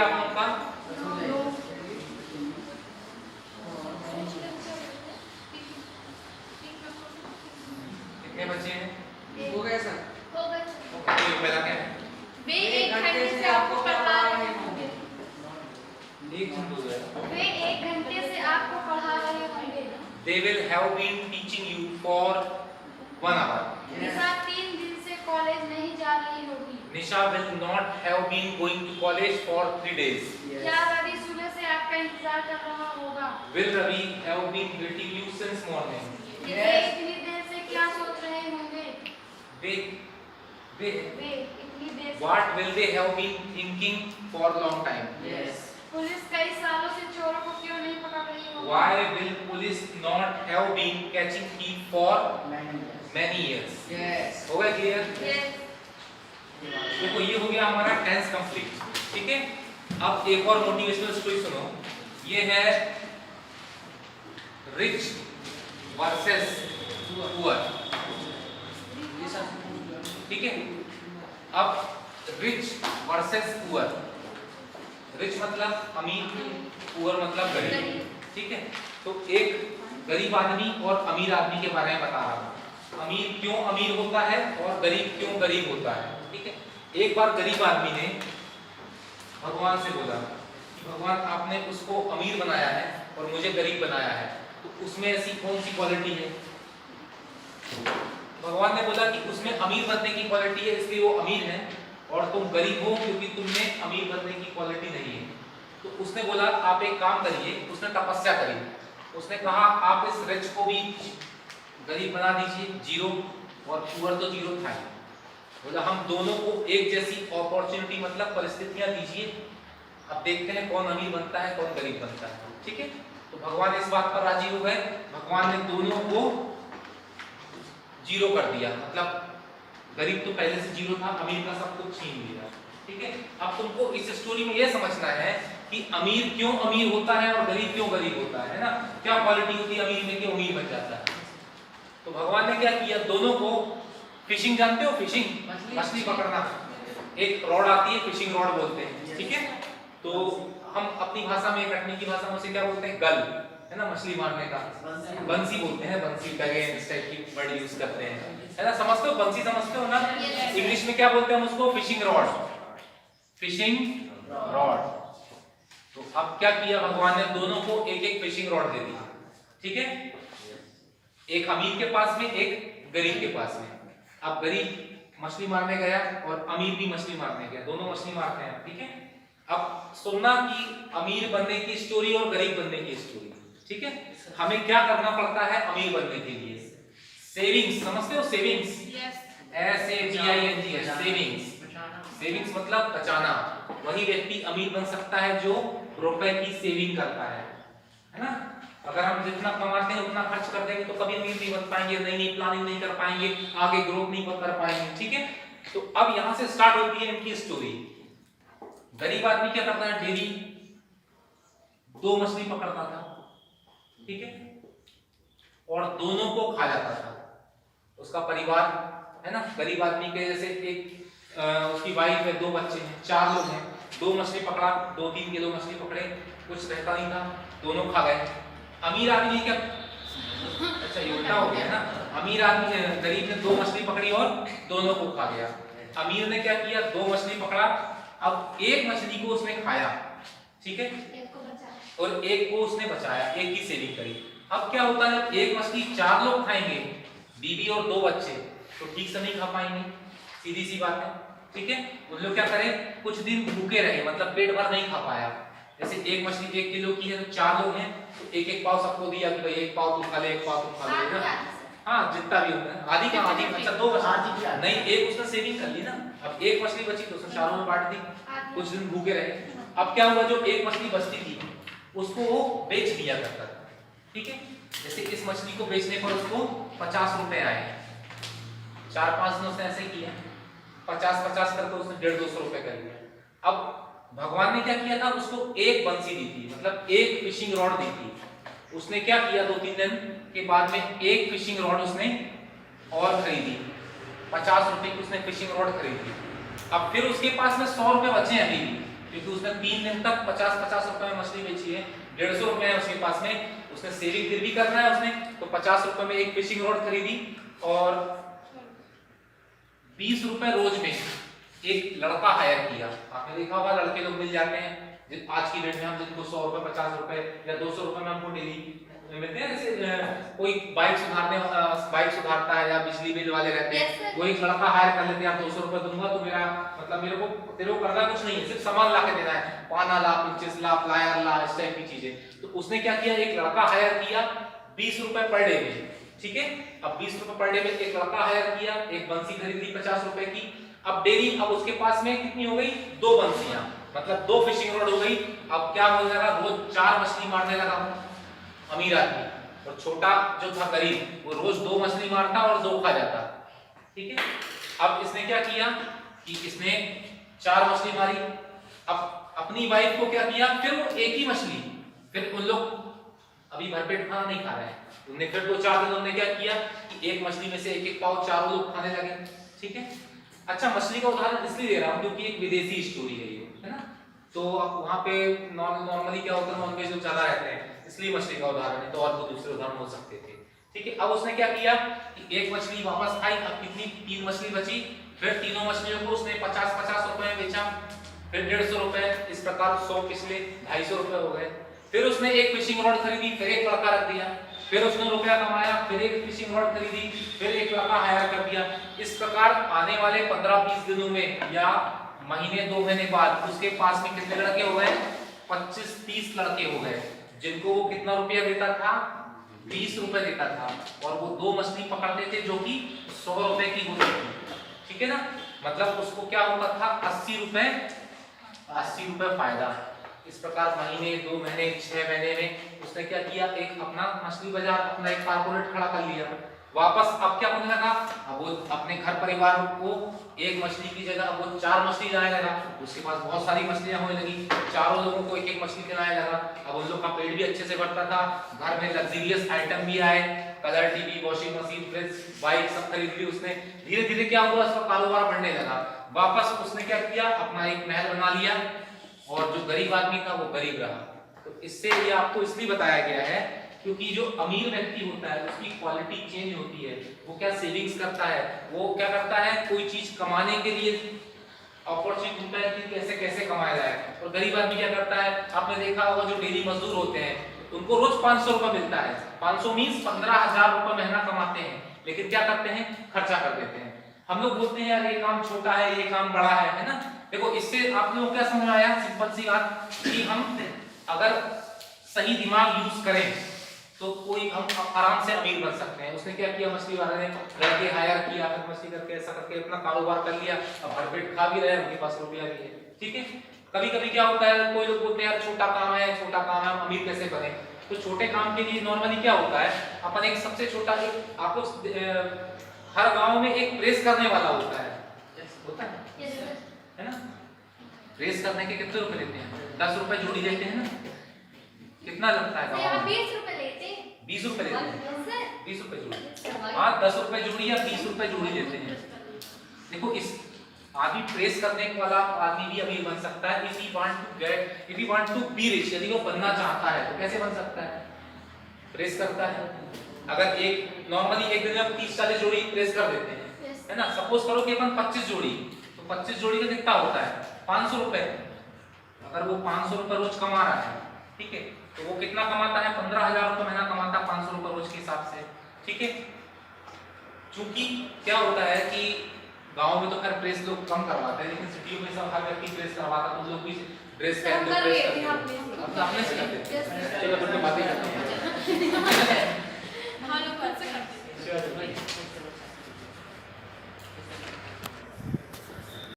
गया आप लोग का? कितने बच्चे हैं? हो गया सर। ओके, पहला क्या है? वे 1 घंटे से आपको पढ़ा रहे होंगे। एक मिनट हो गया। वे 1 घंटे से आपको पढ़ा रहे होंगे। They will have been teaching you for 1 hour. निशा 3 दिन से कॉलेज नहीं जा रही होगी। Nisha will not have been going to college for 3 days. क्या रवि सुबह से आपका इंतजार कर रहा होगा? Will Ravi have been waiting you since morning? वे इतनी देर से क्या सोच रहे होंगे? They वे इतनी देर से what will they have been thinking for a long time? Yes. Police कई सालों से चोरों को क्यों नहीं पकड़ रही होगी? Why will police not have been catching thief for many years? Yes. हो गया क्लियर? Yes. देखो ये हो गया हमारा टेंस कंप्लीट, ठीक है। अब एक और मोटिवेशनल स्टोरी सुनो। ये है रिच वर्सेस पुअर, ठीक है। अब रिच वर्सेस पुअर, रिच मतलब अमीर, पुअर मतलब गरीब, ठीक है। तो एक गरीब आदमी और अमीर आदमी के बारे में बता रहा था, अमीर क्यों अमीर होता है और गरीब क्यों गरीब होता है, ठीक है। एक बार गरीब आदमी ने भगवान से बोला कि भगवान आपने उसको अमीर बनाया है और मुझे गरीब बनाया है, तो उसमें ऐसी कौन सी क्वालिटी है? भगवान ने बोला कि उसमें अमीर बनने की क्वालिटी है, इसलिए वो अमीर है, और तुम गरीब हो क्योंकि तुमने अमीर बनने की क्वालिटी नहीं है। तो उसने बोला आप एक काम करिए, उसने तपस्या करी, उसने कहा आप इस रिच को भी गरीब बना दीजिए, जीरो, और पुअर तो जीरो था ही। बोला हम दोनों को एक जैसी अपॉर्चुनिटी मतलब परिस्थितियां दीजिए, अब देखते हैं कौन अमीर बनता है कौन गरीब बनता है, ठीक है। तो भगवान इस बात पर राजी हो गए, भगवान ने दोनों को जीरो कर दिया, मतलब गरीब तो पहले से जीरो था, अमीर का सब कुछ छीन लिया, ठीक है। अब तुमको इस स्टोरी में यह समझना है कि अमीर क्यों अमीर होता है और गरीब क्यों गरीब होता है ना, क्या क्वालिटी होती है अमीर में कि अमीर बन जाता है। तो भगवान ने क्या किया, दोनों को फिशिंग, जानते हो फिशिंग, मछली पकड़ना, एक रॉड आती है फिशिंग रॉड बोलते हैं, ठीक है। तो हम अपनी भाषा में, कटनी की भाषा में उसे क्या बोलते हैं, गल, है ना, मछली मारने का बंसी बोलते हैं, बंसी का इस टाइप की वर्ड यूज करते हैं, है ना, समझते हो बंसी, समझते हो ना। इंग्लिश में क्या बोलते हैं हम उसको, फिशिंग रॉड, फिशिंग रॉड। तो अब क्या किया भगवान ने, दोनों को एक एक फिशिंग रॉड दे दी, ठीक है, एक अमीर के पास में एक गरीब के पास में। अब गरीब मछली मारने गया और अमीर भी मछली मारने गया, दोनों मछली मारते हैं, ठीक है। अब सुनना कि अमीर बनने की स्टोरी और गरीब बनने की स्टोरी, ठीक है। हमें क्या करना पड़ता है अमीर बनने के लिए, सेविंग्स, समझते हो सेविंग्स, SAVINGS, सेविंग्स, सेविंग्स मतलब बचाना। वही व्यक्ति अमीर बन सकता है जो रुपए की सेविंग करता है ना। अगर हम जितना कमाते हैं उतना खर्च कर देंगे तो कभी अमीर नहीं बन पाएंगे, नई नई प्लानिंग नहीं कर पाएंगे, आगे ग्रोथ नहीं कर पाएंगे, ठीक है। तो अब यहां से स्टार्ट होती है इनकी स्टोरी। गरीब आदमी क्या करता है, डेली 2 मछली पकड़ता था, ठीक है, और दोनों को खा जाता था। उसका परिवार है ना, गरीब आदमी के जैसे एक उसकी वाइफ है, 2 बच्चे हैं, 4 लोग हैं, 2 मछली पकड़ा, 2-3 किलो मछली पकड़े, कुछ रहता नहीं था, दोनों खा गए। अमीर आदमी क्या, अच्छा ये उल्टा हो गया ना, अमीर आदमी गरीब ने 2 मछली पकड़ी और दोनों को खा गया। अमीर ने क्या किया, 2 मछली पकड़ा, अब एक मछली को उसने खाया, ठीक है, और एक को उसने बचाया, एक की सेविंग करी। अब क्या होता है, एक मछली 4 लोग खाएंगे, बीवी और 2 बच्चे, तो ठीक से नहीं खा पाएंगे, सीधी सी बात है, ठीक है। उन लोग क्या करें, कुछ दिन भूखे रहे, मतलब पेट भर नहीं खा पाया। जैसे एक मछली 1 किलो की है तो 4 लोग हैं, तो एक पाव सबको दिया कि भाई 1 पाव तुम खा ले, 1 पाव तुम खा ले ना, हाँ जितना भी होता है, आधी का आधी, अच्छा 2 मछली नहीं, एक उसने सेविंग कर ली ना, अब एक मछली बची तो उसने 4 में बांट दी, कुछ दिन भूखे रहे। अब क्या हुआ, जो एक मछली बचती थी उसको वो बेच दिया करता था, ठीक है। जैसे इस मछली को बेचने पर उसको 50 रुपए आए, 4-5 दिन उसने ऐसे किया, 50-50 करके उसने 150-200 रुपए कर लिया। अब भगवान ने क्या किया था, उसको एक बंसी दी थी, मतलब एक फिशिंग रॉड दी थी। उसने क्या किया, 2-3 दिन के बाद में एक फिशिंग रॉड उसने और खरीदी, 50 रुपए की उसने फिशिंग रॉड खरीदी। अब फिर उसके पास में 100 रुपए बचे हैं अभी भी, क्योंकि उसने 3 दिन तक 50-50 रुपए में मछली बेची है, 150 रुपए है उसके पास में, उसने सेविंग फिर भी करना है उसने, तो 50 रुपए में एक फिशिंग रॉड खरीदी और 20 रुपए रोज में एक लड़का हायर किया। आपने देखा होगा लड़के लोग मिल जाते हैं आज की डेट में, हम जिनको 100 रुपए 50 रुपए या 200 रुपए में हमको डेली मिलते हैं। जैसे कोई बाइक सुधारता है या बिजली बिल वाले रहते हैं, वो एक लड़का हायर कर लेते हैं, 200 रुपए दूंगा तो मेरा मतलब मेरे को तेरे को करना कुछ नहीं है, सिर्फ सामान ला के देना है, पाना ला, पिंचेस ला, प्लायर ला, इस टाइप की चीजें। तो उसने क्या किया, एक लड़का हायर किया 20 रुपए पर डे में, ठीक है। अब 20 रुपए पर डे में एक लड़का हायर किया, एक बंसी खरीदी 50 रुपए की। अब डेली अब उसके पास में कितनी हो गई, 2 बंसियां, मतलब 2 फिशिंग रॉड हो गई। अब क्या हो जाएगा, रोज 4 मछली मारने लगा अमीर आदमी, और छोटा जो था गरीब वो रोज 2 मछली मारता और 2 खा जाता, ठीक है। अब इसने क्या किया कि इसने 4 मछली मारी, अब अपनी वाइफ को क्या किया, फिर वो एक ही मछली, फिर उन लोग अभी भरपेट खाना नहीं खा रहे हैं, उन्हें फिर 2-4 दिन उन्होंने क्या किया कि एक मछली में से एक पाव चारों लोग खाने लगे, ठीक है। अच्छा, मछली का उदाहरण इसलिए दे रहा हूं क्योंकि एक विदेशी स्टोरी है ये, है ना। तो अब वहां पे नॉर्मली क्या होता है, नॉनवेज लोग ज्यादा रहते हैं, इसलिए मछली का उदाहरण है, तो और भी दूसरे उदाहरण हो सकते थे, ठीक है। अब उसने क्या किया कि एक मछली वापस आई, अब कितनी 3 मछली बची, फिर तीनों मछलियों को उसने 50-50 रुपए में बेचा, फिर 150 रुपए, इस प्रकार 100 पिछले 250 रुपए हो गए। फिर उसने एक फिशिंग रॉड खरीदी, फिर एक लड़का रख दिया, फिर उसने रुपया कमाया, फिर एक फिशिंग रॉड खरीदी, फिर एक लड़का हायर कर दिया। इस प्रकार आने वाले 15-20 दिनों में या महीने 2 महीने बाद उसके पास में कितने लड़के हो गए, 25-30 लड़के हो गए, जिनको वो कितना रुपया देता था, 20 रुपए देता था, और वो 2 मछली पकड़ते थे जो कि 100 रुपए की होती थी, ठीक है ना। मतलब उसको क्या होता था, 80 रुपए फायदा। इस प्रकार महीने 2 महीने 6 महीने में उसने क्या किया, एक अपना मछली बाजार, अपना एक कारपोरेट खड़ा कर लिया। वापस अब क्या होने लगा, अब वो अपने घर परिवार को एक मछली की जगह अब वो 4 मछली लाने लगा, उसके पास बहुत सारी मछलियां होने लगी, चारों लोगों को एक मछली खिलाने लगा। अब उन लोग का पेट भी अच्छे से बढ़ता था, घर में लग्जरियस आइटम भी आए, colour TV, washing machine, fridge, bike सब खरीद ली उसने। धीरे धीरे क्या हुआ, उसका कारोबार बढ़ने लगा। वापस उसने क्या किया, अपना एक महल बना लिया, और जो गरीब आदमी था वो गरीब रहा। तो इससे ये आपको इसलिए बताया गया है क्योंकि जो अमीर व्यक्ति होता है उसकी क्वालिटी चेंज होती है, वो क्या सेविंग्स करता है, वो क्या करता है, कोई चीज कमाने के लिए अपॉर्चुनिटी ढूंढता है कि कैसे कैसे कमाया जाए। और गरीब आदमी क्या करता है, आपने देखा होगा जो डेली मजदूर होते हैं उनको रोज 500 रुपए मिलता है, 500 मीन्स 15,000 रुपए महीना कमाते हैं, लेकिन क्या करते हैं, खर्चा कर देते हैं। हम लोग बोलते हैं यार ये काम छोटा है, ये काम बड़ा है ना। देखो इससे आप लोगों को क्या समझ आया, सिंपल सी बात कि हम अगर सही दिमाग यूज करें तो कोई हम आराम से अमीर बन सकते हैं। उसने क्या किया, मछली वाले ने लड़के हायर किया, फिर मछली करके ऐसा करके अपना कारोबार कर लिया, अब भरपेट खा भी रहे, उनके पास रुपया भी है, ठीक है। कभी कभी क्या होता है, कोई लोग बोलते हैं यार छोटा काम है, हम अमीर कैसे बने। तो छोटे काम के लिए नॉर्मली क्या होता है, अपन एक सबसे छोटा, एक आप लोग हर गांव में एक प्रेस करने वाला होता है ना। प्रेस करने के कितने रुपए लेते हैं, 10 रुपए जोड़ी लेते हैं ना, कितना लगता है गांव में, 20 रुपए लेते हैं, 20 रुपए लेते हैं, 20 रुपए जोड़ी, हाँ 10 रुपए जोड़ी या 20 रुपए जोड़ी लेते हैं। देखो इस आदमी प्रेस करने वाला आदमी भी अमीर बन सकता है, if he want to be rich, यदि वो बनना चाहता है तो कैसे बन सकता है, प्रेस करता है। अगर एक नॉर्मली एक दिन में 30-40 जोड़ी प्रेस कर देते हैं, है ना। सपोज करो कि अपन 25 जोड़ी, तो 25 जोड़ी का कितना होता है, 500 रुपए। अगर वो 500 रुपए रोज कमा रहा है, ठीक है, तो वो कितना कमाता है, 15,000 रुपए महीना कमाता है 500 रुपए रोज के हिसाब से, ठीक है। चूंकि क्या होता है कि गांव में तो खैर प्रेस लोग कम करवाते हैं, लेकिन सिटियों में सब हर व्यक्ति प्रेस करवाता है, तो लोग भी ड्रेस पहन के प्रेस करते हैं, अपने से करते हैं। चलो बातें करते हैं